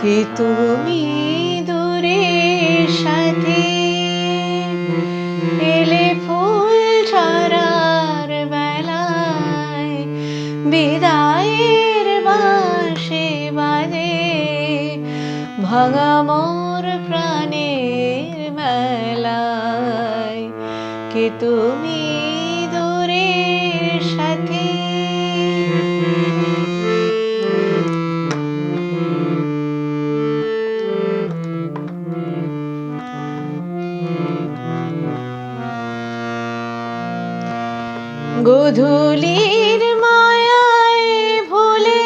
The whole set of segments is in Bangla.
কি তুমি দূরের সাথে এলে ফুল ছড়ার বেলায়, বিদায়ের বাঁশি বাজে ভাঙা মোর প্রাণের মেলায়। কি তুমি দূরের সাথে গোধূলির মায়ায় ভুলে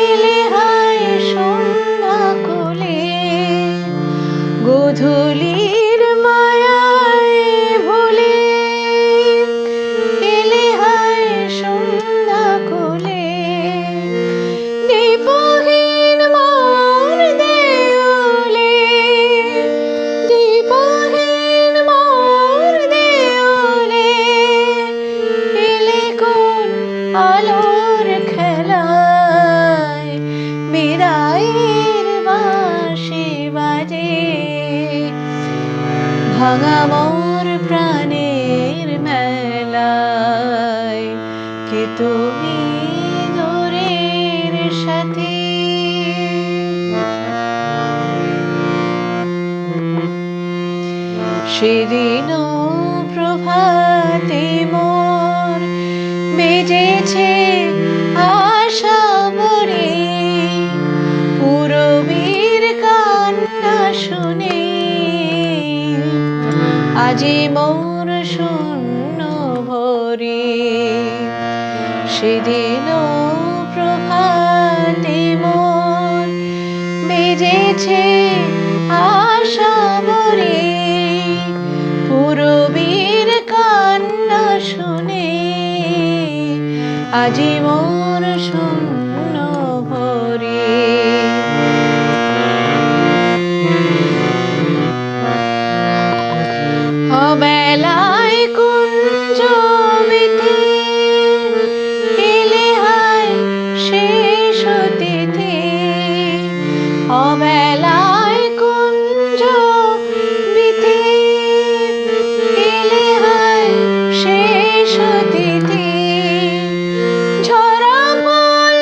এলে হায় সন্ধ্যা কোলে, গোধূলির মায়ায় ভুলে এলে হায় সন্ধ্যা কোলে, দীপহীন মোর দেওলে, দীপহীন মোর দেওলে এলে কোন আলোর খেলায়, বিদায়ের বাঁশি বাজে ভাঙা মোর প্রাণের মেলায়। কি তুমি দূরের সাথে সেদিনও প্রভাতে মোর বেজেছে আশা ভরে, পূরবীর কান্না শুনে আজি মোর শূন্য ভরে। সেদিনও প্রভাতে মোর বেজেছে আশা ভরে, পূরবীর কান্না শুনে আজি মোর শূন্য ভরে। অবেলায় কুঞ্জ বিতে এলে হায় শেষ অতিথি, অবেলায় কুঞ্জ বিতে এলে হায় শেষ অতিথি, ঝরা ফুল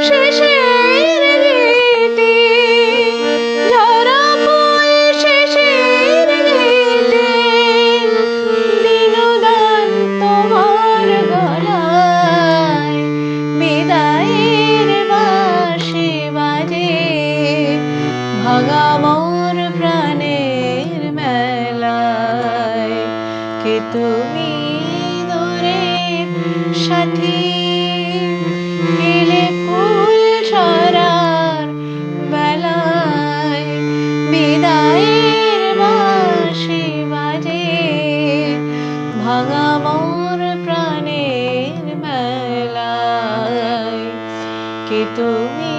শেষের গীতি, ঝরা ফুল শেষের গীতি, দিনদান তোমার গলায়, বিদায়ের বাঁশি বাজে ভাঙা মোর প্রাণের মেলায়। কি তুমি দূরের সাথে এলে ফুল ছড়ার বেলায়, বিদায়ের বাঁশি বাজে ভাঙা মোর প্রাণের মেলায়। কি তুমি